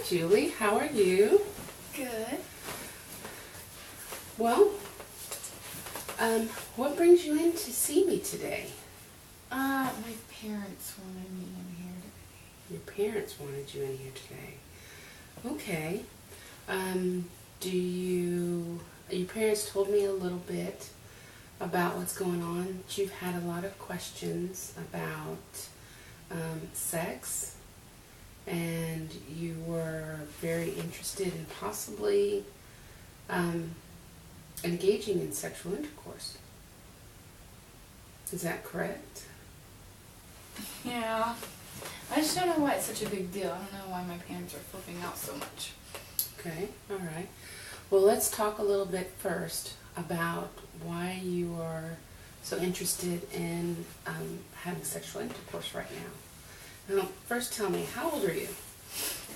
Julie. How are you? Good. Well, what brings you in to see me today? My parents wanted me in here today. Your parents wanted you in here today. Okay. Your parents told me a little bit about what's going on. You've had a lot of questions about sex, and you were very interested in possibly engaging in sexual intercourse. Is that correct? Yeah. I just don't know why it's such a big deal. I don't know why my parents are flipping out so much. Okay, all right. Well, let's talk a little bit first about why you are so interested in having sexual intercourse right now. Now, first tell me, how old are you?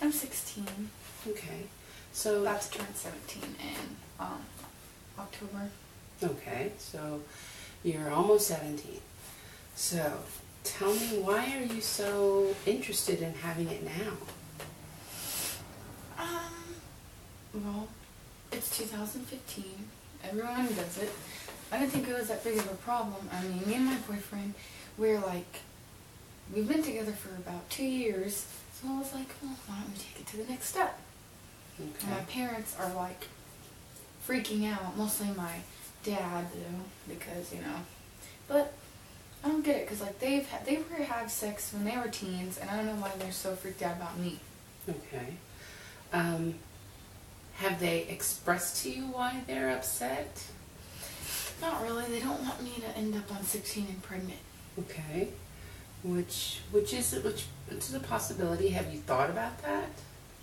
I'm 16. Okay, so... About to turn 17 in October. Okay, so you're almost 17. So, tell me, why are you so interested in having it now? Well, it's 2015. Everyone does it. I didn't think it was that big of a problem. I mean, me and my boyfriend, we've been together for about 2 years, so I was like, well, why don't we take it to the next step? Okay. And my parents are like freaking out, mostly my dad though, because, but I don't get it, because like they were have sex when they were teens, and I don't know why they're so freaked out about me. Okay. Have they expressed to you why they're upset? Not really. They don't want me to end up on 16 and pregnant. Okay. Which is a possibility. Have you thought about that?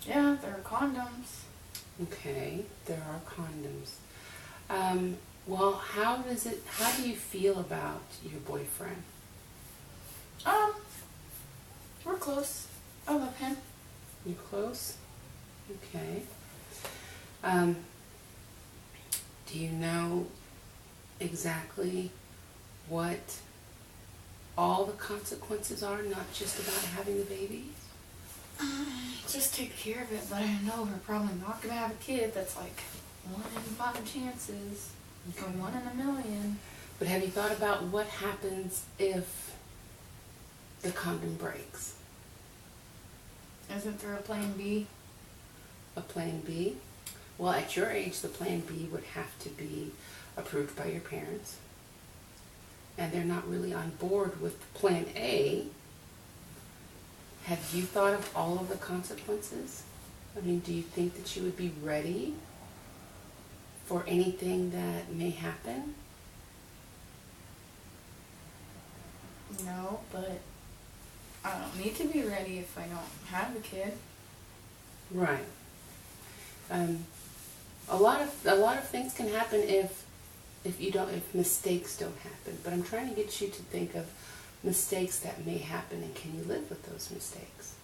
Yeah, there are condoms. Okay, there are condoms. Well, how do you feel about your boyfriend? We're close. I love him. You close? Okay. Do you know exactly what all the consequences are, not just about having a baby? Just take care of it, but I know we're probably not going to have a kid. That's like 1 in 5 chances. Or 1 in a million. But have you thought about what happens if the condom breaks? Isn't there a plan B? A plan B? Well, at your age, the plan B would have to be approved by your parents. And they're not really on board with plan A. Have you thought of all of the consequences? I mean, do you think that you would be ready for anything that may happen? No, but I don't need to be ready if I don't have a kid. Right. A lot of things can happen if mistakes don't happen. But I'm trying to get you to think of mistakes that may happen, and can you live with those mistakes?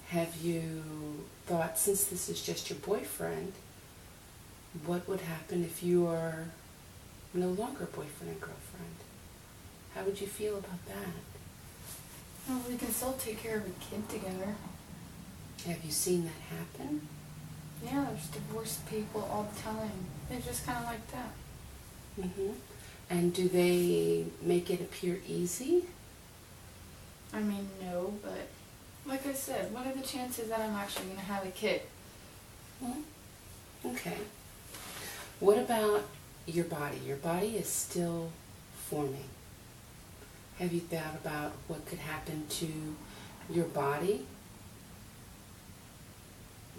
Have you thought, since this is just your boyfriend, what would happen if you are no longer boyfriend and girlfriend? How would you feel about that? Well, we can still take care of a kid together. Have you seen that happen? Yeah, there's divorced people all the time. They're just kind of like that. Mm-hmm. And do they make it appear easy? I mean, no, but like I said, what are the chances that I'm actually going to have a kid? Well, okay. What about your body? Your body is still forming. Have you thought about what could happen to your body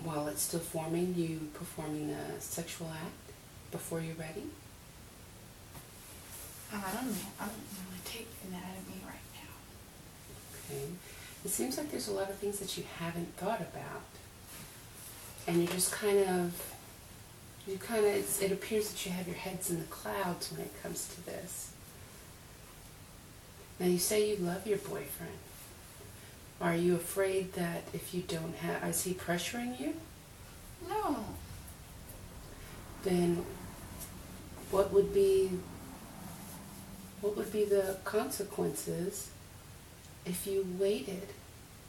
while it's still forming, you performing a sexual act before you're ready? I don't really take anatomy right now. Okay. It seems like there's a lot of things that you haven't thought about. And you're just it appears that you have your heads in the clouds when it comes to this. Now, you say you love your boyfriend. Are you afraid that if you don't have, is he pressuring you? No. Then what would be the consequences if you waited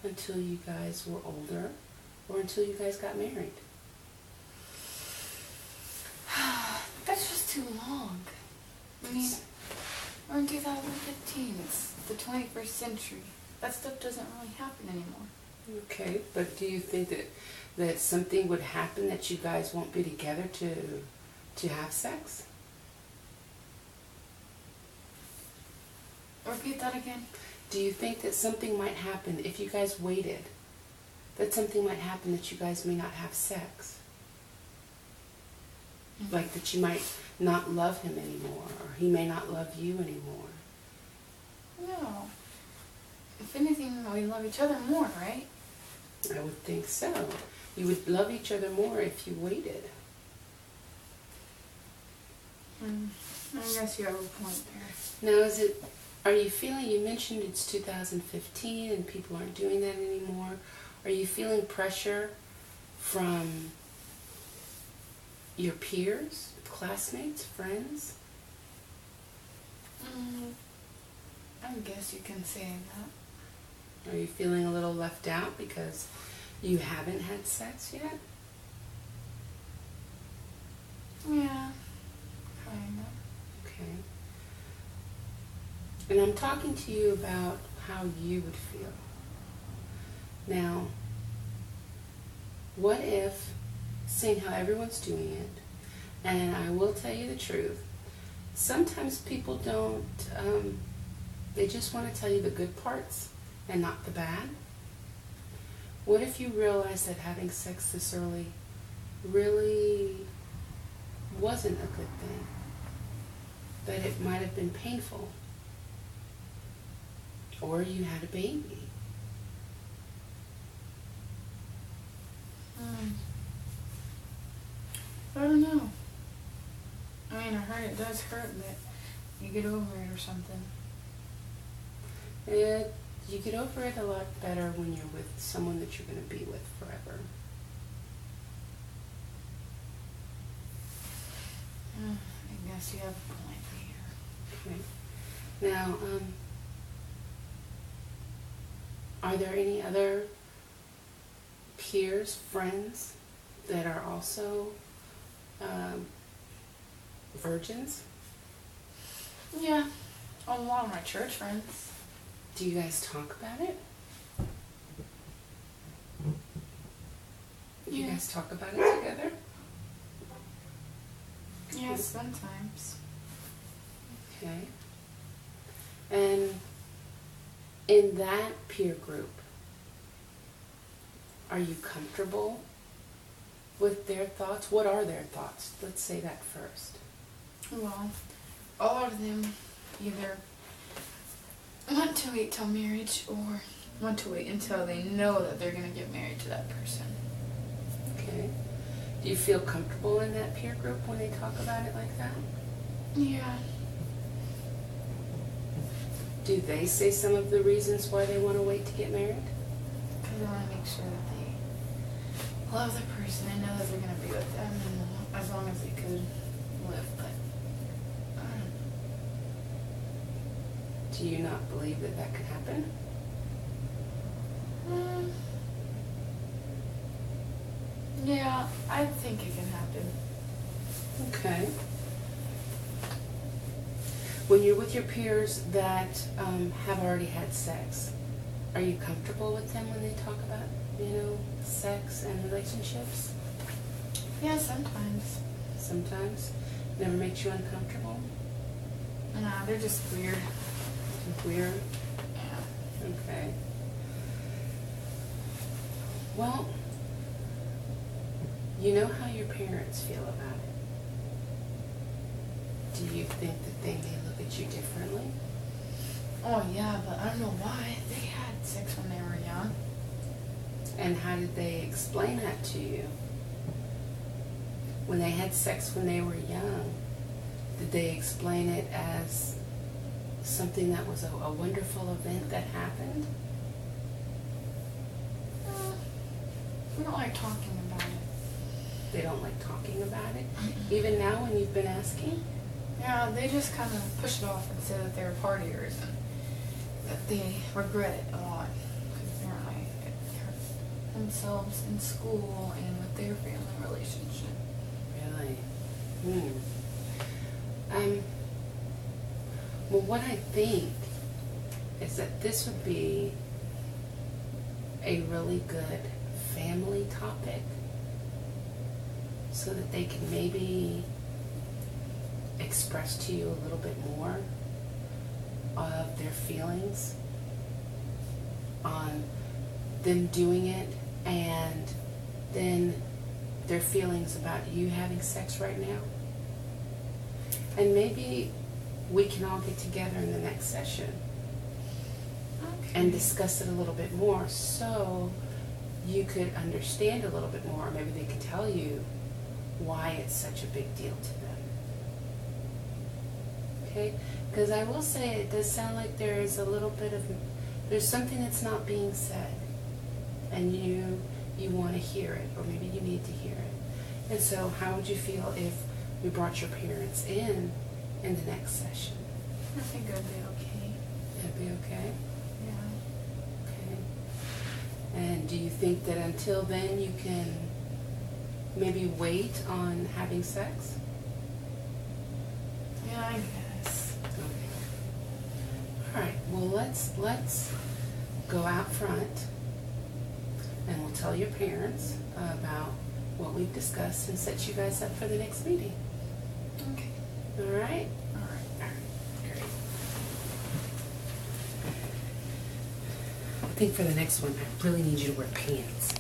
until you guys were older or until you guys got married? That's just too long. I mean, we're in 2015. It's the 21st century. That stuff doesn't really happen anymore. Okay, but do you think that something would happen that you guys won't be together to have sex? Repeat that again. Do you think that something might happen if you guys waited? That something might happen that you guys may not have sex? Mm-hmm. Like that you might not love him anymore, or he may not love you anymore? No. If anything, we love each other more, right? I would think so. You would love each other more if you waited. I guess you have a point there. Now, are you feeling, you mentioned it's 2015 and people aren't doing that anymore. Are you feeling pressure from your peers, classmates, friends? I guess you can say that. Are you feeling a little left out because you haven't had sex yet? Yeah, kind of. Okay. And I'm talking to you about how you would feel. Now, what if, seeing how everyone's doing it, and I will tell you the truth, sometimes people don't, they just want to tell you the good parts and not the bad. What if you realize that having sex this early really wasn't a good thing? That it might have been painful? Or you had a baby? I don't know. I mean, I heard it does hurt, but you get over it or something. You get over it a lot better when you're with someone that you're going to be with forever. I guess you have a point here. Okay. Now, are there any other peers, friends that are also virgins? Yeah, a lot of my church friends. Do you guys talk about it? Do you Yeah. guys talk about it together? Yeah, sometimes. Okay. And in that peer group, are you comfortable with their thoughts? What are their thoughts? Let's say that first. Well, a lot of them either want to wait till marriage or want to wait until they know that they're going to get married to that person. Okay. Do you feel comfortable in that peer group when they talk about it like that? Yeah. Do they say some of the reasons why they want to wait to get married? Because they want to make sure that they love the person and know that they're going to be with them and as long as they could live. But Do you not believe that that could happen? Yeah, I think it can happen. Okay. When you're with your peers that have already had sex, are you comfortable with them when they talk about, sex and relationships? Yeah, sometimes. Sometimes? Never makes you uncomfortable? Nah, they're just weird. Weird? Yeah. Okay. Well, you know how your parents feel about it. Do you think that they may look at you differently? Oh yeah, but I don't know why. They had sex when they were young. And how did they explain that to you? When they had sex when they were young, did they explain it as something that was a wonderful event that happened? We don't like talking about it. They don't like talking about it? Even now when you've been asking? Yeah, they just kind of push it off and say that they're partiers and that they regret it a lot. Because apparently it hurt. themselves in school and with their family relationship. Really? Well, what I think is that this would be a really good family topic so that they can maybe express to you a little bit more of their feelings on them doing it, and then their feelings about you having sex right now. And maybe we can all get together in the next session and discuss it a little bit more so you could understand a little bit more. Maybe they could tell you why it's such a big deal to them. Okay? Because I will say it does sound like there's a little bit of, there's something that's not being said, and you want to hear it, or maybe you need to hear it. And so how would you feel if we brought your parents in the next session? I think it'd be okay. That'd be okay? Yeah. Okay. And do you think that until then you can maybe wait on having sex? Yeah, I guess. Okay. All right. Well, let's go out front, and we'll tell your parents about what we've discussed and set you guys up for the next meeting. Okay. All right? All right. All right. Great. I think for the next one, I really need you to wear pants.